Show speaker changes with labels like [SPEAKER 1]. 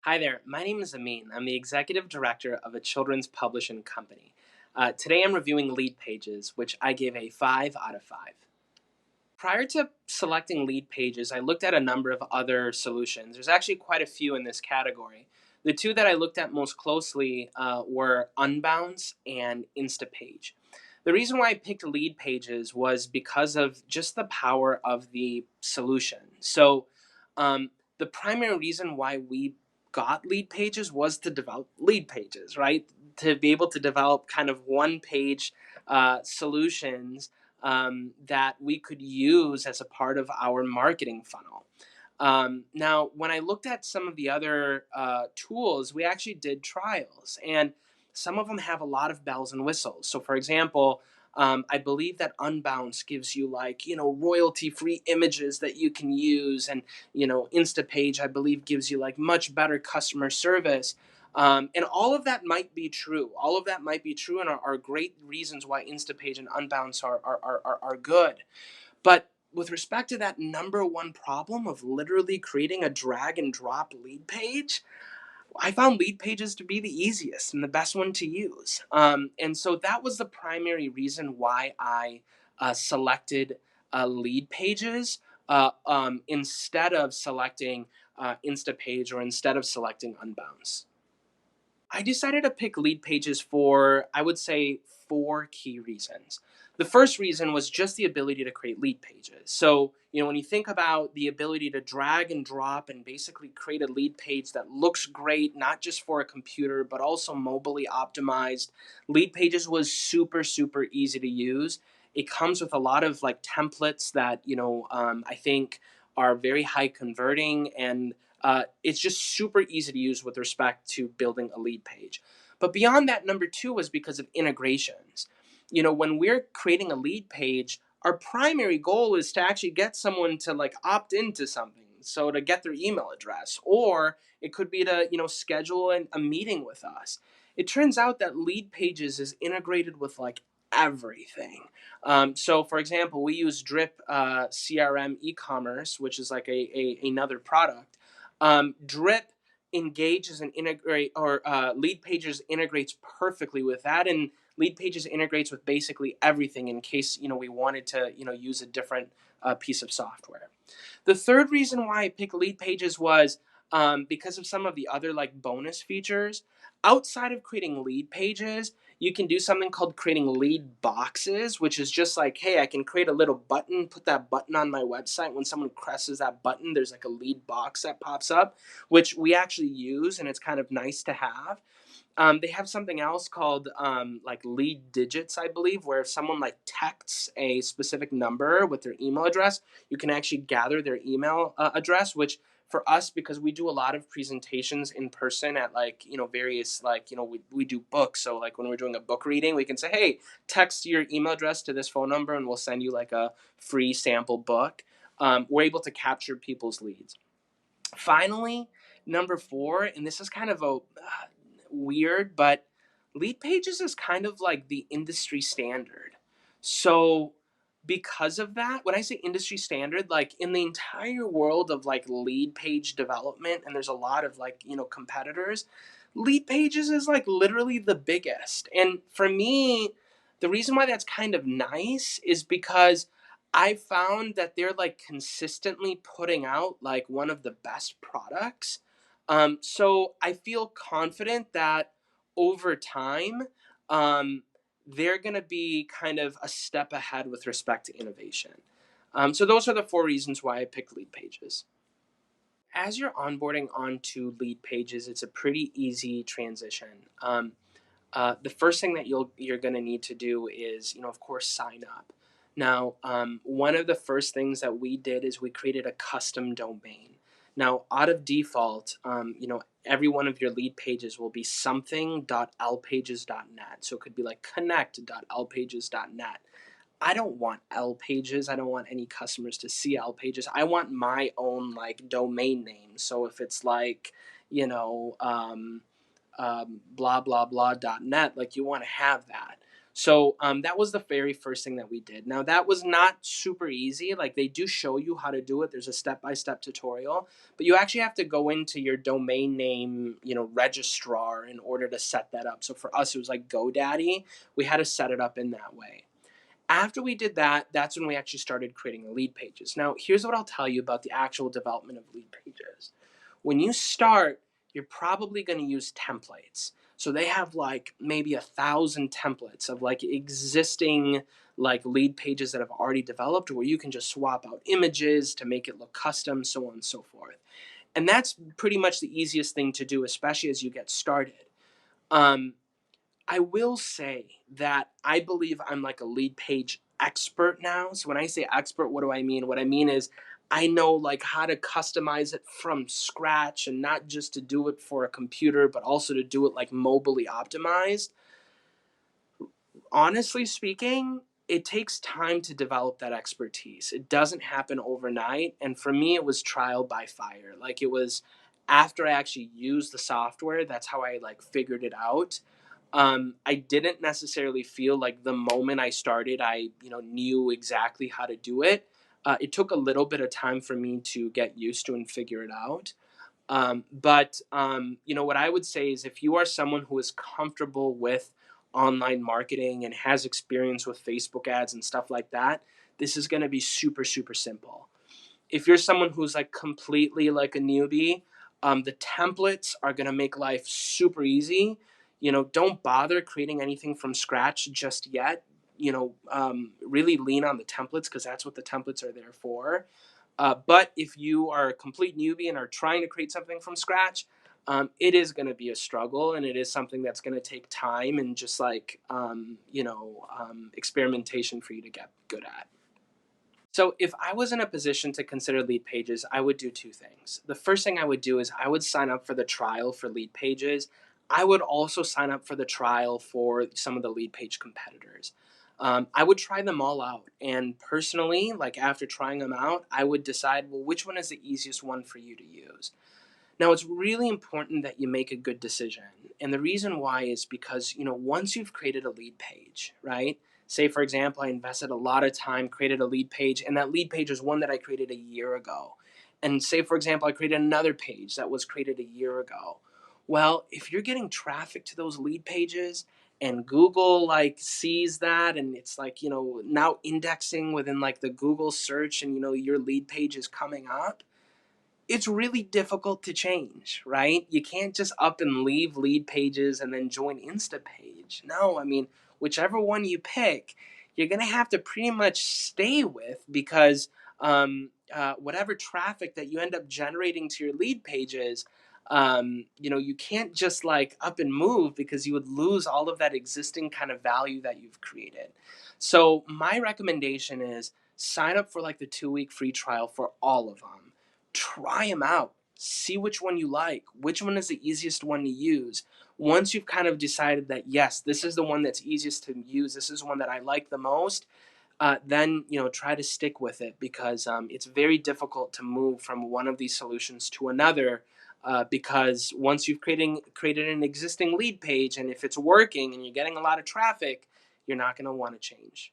[SPEAKER 1] Hi there, my name is Amin. I'm the executive director of a children's publishing company. Today I'm reviewing LeadPages, which I gave a 5 out of 5. Prior to selecting LeadPages, I looked at a number of other solutions. There's actually quite a few in this category. The two that I looked at most closely were Unbounce and Instapage. The reason why I picked LeadPages was because of just the power of the solution. Um, the primary reason why we got LeadPages was to develop LeadPages, right? To be able to develop kind of one-page solutions that we could use as a part of our marketing funnel. Now, when I looked at some of the other tools, we actually did trials, and some of them have a lot of bells and whistles. So, for example, I believe that Unbounce gives you royalty-free images that you can use, and Instapage I believe gives you like much better customer service. And all of that might be true. All of that might be true, and are great reasons why Instapage and Unbounce are good. But with respect to that number one problem of literally creating a drag and drop lead page, I found LeadPages to be the easiest and the best one to use. And so that was the primary reason why I selected LeadPages instead of selecting Instapage or instead of selecting Unbounce. I decided to pick LeadPages for, I would say, four key reasons. The first reason was just the ability to create lead pages. So, when you think about the ability to drag and drop and basically create a lead page that looks great, not just for a computer, but also mobilely optimized, lead pages was super, super easy to use. It comes with a lot of like templates that, I think are very high converting, and it's just super easy to use with respect to building a lead page. But beyond that, number two was because of integrations. When we're creating a lead page, our primary goal is to actually get someone to like opt into something. So to get their email address, or it could be to, schedule a meeting with us. It turns out that lead pages is integrated with like everything. So for example, we use Drip CRM e-commerce, which is like another product. Drip engages and integrate, or LeadPages integrates perfectly with that, and LeadPages integrates with basically everything in case we wanted to use a different piece of software. The third reason why I picked LeadPages was because of some of the other like bonus features. Outside of creating lead pages, you can do something called creating lead boxes, which is just like, hey, I can create a little button, put that button on my website. When someone presses that button, there's like a lead box that pops up, which we actually use, and it's kind of nice to have. They have something else called like lead digits, I believe, where if someone like texts a specific number with their email address, you can actually gather their email address, which for us, because we do a lot of presentations in person at like, various, like, we do books. So like when we're doing a book reading, we can say, hey, text your email address to this phone number and we'll send you like a free sample book. We're able to capture people's leads. Finally, number four, and this is kind of a weird, but LeadPages is kind of like the industry standard. So because of that, when I say industry standard, like in the entire world of like lead page development, and there's a lot of like, competitors, LeadPages is like literally the biggest. And for me, the reason why that's kind of nice is because I found that they're like consistently putting out like one of the best products. So I feel confident that over time, um, they're going to be kind of a step ahead with respect to innovation. So those are the four reasons why I picked LeadPages. As you're onboarding onto LeadPages, it's a pretty easy transition. The first thing that you're going to need to do is, of course, sign up. Now, one of the first things that we did is we created a custom domain. Now, out of default, every one of your lead pages will be something.lpages.net. So it could be like connect.lpages.net. I don't want L pages. I don't want any customers to see L pages. I want my own like domain name. So if it's like, you know, blah blah blah.net, like you want to have that. So that was the very first thing that we did. Now that was not super easy. Like they do show you how to do it. There's a step-by-step tutorial, but you actually have to go into your domain name, registrar in order to set that up. So for us, it was like GoDaddy. We had to set it up in that way. After we did that, that's when we actually started creating the lead pages. Now, here's what I'll tell you about the actual development of lead pages. When you start, you're probably going to use templates. So they have like maybe 1,000 templates of like existing like lead pages that have already developed where you can just swap out images to make it look custom, so on and so forth. And that's pretty much the easiest thing to do, especially as you get started. Um, I will say that I believe I'm like a lead page expert now. So when I say expert, what do I mean? What I mean is I know like how to customize it from scratch, and not just to do it for a computer, but also to do it like mobilely optimized. Honestly speaking, it takes time to develop that expertise. It doesn't happen overnight. And for me, it was trial by fire. Like it was after I actually used the software, that's how I like figured it out. I didn't necessarily feel like the moment I started, I knew exactly how to do it. It took a little bit of time for me to get used to and figure it out. But what I would say is if you are someone who is comfortable with online marketing and has experience with Facebook ads and stuff like that, this is going to be super, super simple. If you're someone who's like completely like a newbie, the templates are going to make life super easy. Don't bother creating anything from scratch just yet. Really lean on the templates because that's what the templates are there for. But if you are a complete newbie and are trying to create something from scratch, it is going to be a struggle, and it is something that's going to take time and just like experimentation for you to get good at. So if I was in a position to consider lead pages, I would do two things. The first thing I would do is I would sign up for the trial for lead pages. I would also sign up for the trial for some of the lead page competitors. I would try them all out. And personally, like after trying them out, I would decide, well, which one is the easiest one for you to use? Now, it's really important that you make a good decision. And the reason why is because, once you've created a lead page, right? Say, for example, I invested a lot of time, created a lead page, and that lead page was one that I created a year ago. And say, for example, I created another page that was created a year ago. Well, if you're getting traffic to those lead pages and Google like sees that and it's like, now indexing within like the Google search and, your lead page is coming up, it's really difficult to change, right? You can't just up and leave lead pages and then join Instapage. No, I mean, whichever one you pick, you're going to have to pretty much stay with because whatever traffic that you end up generating to your lead pages, you can't just like up and move because you would lose all of that existing kind of value that you've created. So my recommendation is sign up for like the 2-week free trial for all of them. Try them out. See which one you like. Which one is the easiest one to use? Once you've kind of decided that, yes, this is the one that's easiest to use, this is the one that I like the most, then try to stick with it because it's very difficult to move from one of these solutions to another because once you've created an existing lead page and if it's working and you're getting a lot of traffic, you're not going to want to change.